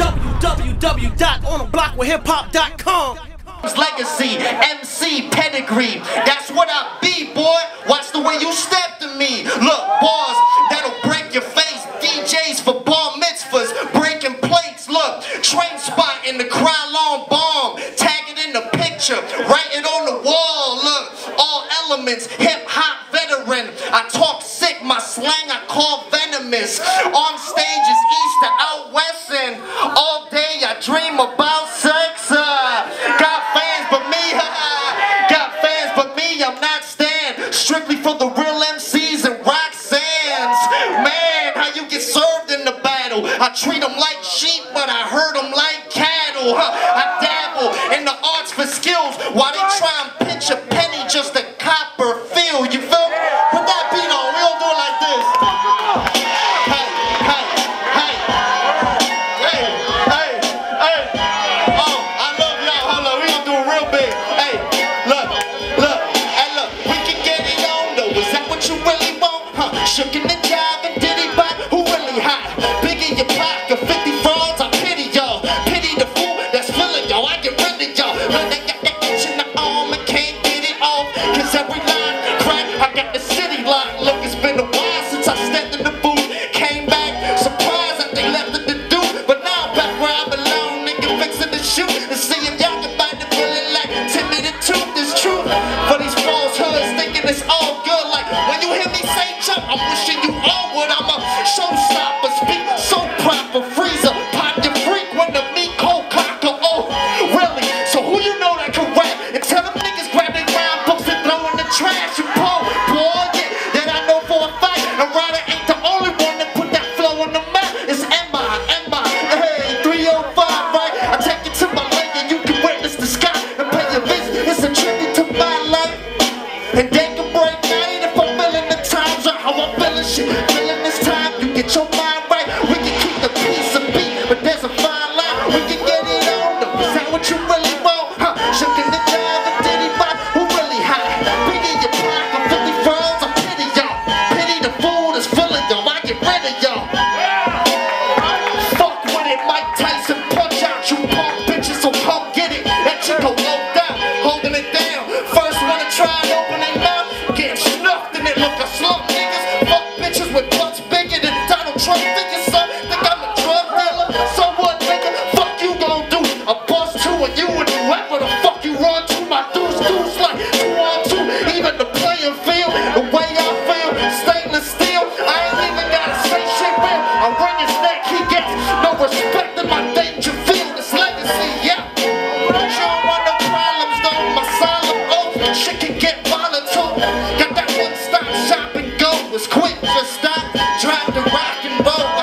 www.ontheblock.hiphop.com. Legacy, MC pedigree, that's what I be, boy. Watch the way you step to me. Look, bars that'll break your face. DJs for bar mitzvahs, breaking plates. Look, train spot in the Krylon bomb. Tag it in the picture, write it on the wall. Look, all elements, hip hop veteran. I talk sick, my slang I call venomous. On stages east to out west, and all day I dream about sex. I'm not stand strictly for the real MCs and Roxanne's. Man, how you get served in the battle. I treat them like sheep, but I herd them like cattle. I dabble in the arts for skills while they try and pinch a penny just to copper feel. You feel me? Put that beat on. We don't do it like this. Hey, hey, hey. Hey, hey, hey. Oh, I love y'all. Hold on. We gonna do it real big. Hey, look, look. Shookin' and jivin', diddy bop, who really hot? Big in your pocket, 50 frauds, I pity y'all. Pity the fool that's feeling y'all, I get rid of y'all. When they got that itch in the arm and can't get it off, cause every line crack, I got the city locked. Look, it's been a while since I stepped in the booth. Came back, surprised that they left it to do. But now I'm back where I belong, nigga fixing to shoot. And see if y'all can find the feeling like Timmy the Tooth is true. For these falsehoods thinking it's all good, like when you hear me say jump, I'm wishing you all would. I'm a showstopper, speak so proper, freezer, pop your freak when the meat cold cocker. Oh, really? So who you know that can rap? And tell them niggas grab their rhyme books and throw in the trash. You pull, boy, yeah, that I know for a fact. And Ryder ain't the only one that put that flow on the map. It's M.I. Hey, 305, right? I take it to my lake and you can witness the sky and pay your visit. It's a tribute to my life. And they can break night if I'm feeling the times or how I'm feeling shit. Feeling this time, you get your mind right. We can keep the peace of beat, but there's a fine line. We can get it on though. Is that what you really want? Huh? Shookin' the jive and diddy bop, who really hot? Big in your pocket, 50 frauds, I pity y'all. Pity the fool that's feeling y'all, I get rid of y'all. Fuck with it, Mike Tyson, punch out you punk bitches, so come get it. That Chico low down, holding it down. First wanna try and open their mouth, getting snuffed in it, look a slump niggas. Fuck bitches with butts bigger than Donald Trump. Figure some think I'm a drug dealer. So what, nigga? Fuck you gon' do? A bust two and you and whoever the fuck you run to. My deuce like 2 on 2. Even the playing field, the way I feel, stainless steel. I ain't even gotta say shit real. I ring his neck, he gets no respect in my danger field. It's legacy, yeah. You don't want no problems though. My solemn oath, shit can get volatile. Got that one-stop shop and go. It's quick, just stop, drive the rock and roll.